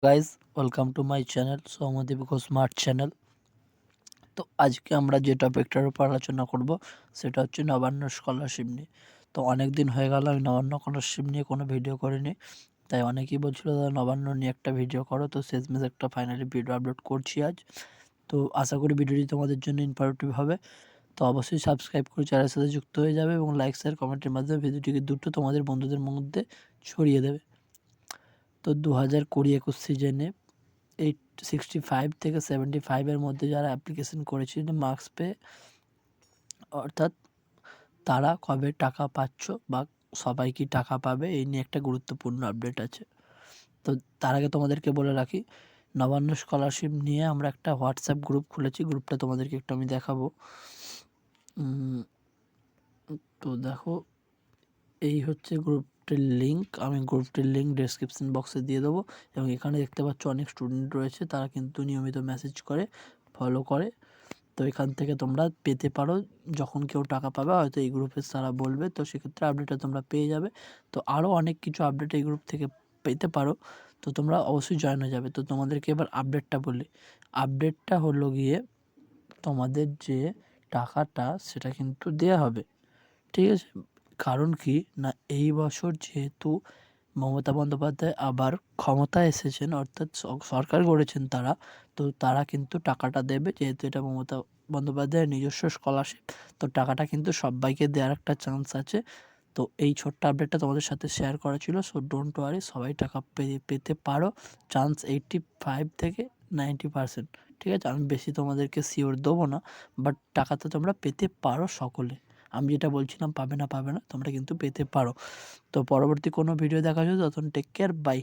Guys welcome to my channel Soumadip smart channel. তো আজকে আমরা যে টপিকটার উপর আলোচনা করব সেটা হচ্ছে নবান্ন স্কলারশিপ নিয়ে। তো অনেক দিন হয়ে গেল আমি নবান্ন স্কলারশিপ নিয়ে কোনো ভিডিও করিনি, তাই অনেকেই বলছিল দাদা নবান্ন নিয়ে একটা ভিডিও করো। তো শেষমেশ একটা ফাইনালি ভিডিও আপলোড করছি আজ। তো আশা করি ভিডিওটি তোমাদের জন্য ইনফরমেটিভ হবে। তো অবশ্যই সাবস্ক্রাইব করে চ্যানেলের সাথে যুক্ত হয়ে যাবে এবং লাইক শেয়ার কমেন্টের মাধ্যমে ভিডিওটিকে দ্রুত তোমাদের বন্ধুদের মধ্যে ছড়িয়ে দেবে। তো 2020-21 সিজনে 65 থেকে 75-এর মধ্যে যারা অ্যাপ্লিকেশন করেছিল মার্কস পেয়ে, অর্থাৎ তারা কবে টাকা পাচ্ছ বা সবাই কি টাকা পাবে, এই নিয়ে একটা গুরুত্বপূর্ণ আপডেট আছে। তো তার আগে তোমাদেরকে বলে রাখি, নবান্ন স্কলারশিপ নিয়ে আমরা একটা হোয়াটসঅ্যাপ গ্রুপ খুলেছি। গ্রুপটা তোমাদেরকে একটু আমি দেখাবো। তো দেখো, এই হচ্ছে গ্রুপটির লিঙ্ক। আমি গ্রুপটির লিঙ্ক ডেসক্রিপশন বক্সে দিয়ে দেবো। এবং এখানে দেখতে পাচ্ছ অনেক স্টুডেন্ট রয়েছে, তারা কিন্তু নিয়মিত মেসেজ করে, ফলো করে। তো এখান থেকে তোমরা পেতে পারো, যখন কেউ টাকা পাবে হয়তো এই গ্রুপে তারা বলবে, তো সেক্ষেত্রে আপডেটটা তোমরা পেয়ে যাবে। তো আরও অনেক কিছু আপডেট এই গ্রুপ থেকে পেতে পারো, তো তোমরা অবশ্যই জয়েন হয়ে যাবে। তো তোমাদেরকে এবার আপডেটটা বলি। আপডেটটা হলো গিয়ে তোমাদের যে টাকাটা সেটা কিন্তু দেয়া হবে, ঠিক আছে? কারণ কি না, এই বছর যেহেতু মমতা বন্দ্যোপাধ্যায় আবার ক্ষমতায় এসেছেন, অর্থাৎ সরকার গড়েছেন তারা, তো তারা কিন্তু টাকাটা দেবে। যেহেতু এটা মমতা বন্দ্যোপাধ্যায়ের নিজস্ব স্কলারশিপ, তো টাকাটা কিন্তু সবাইকে দেওয়ার একটা চান্স আছে। তো এই ছোট্ট আপডেটটা তোমাদের সাথে শেয়ার করা ছিল। সো ডোন্ট ওয়ারি, সবাই টাকা পেতে পারো। চান্স 85 থেকে 90%, ঠিক আছে? আমি বেশি তোমাদেরকে শিওর দেবো না, বাট টাকা তো তোমরা পেতে পারো সকলে। আমি যেটা বলছিলাম পাবে না, তোমরা কিন্তু পেতে পারো। তো পরবর্তী কোনো ভিডিও দেখা যাবে, তখন টেক কেয়ার, বাই।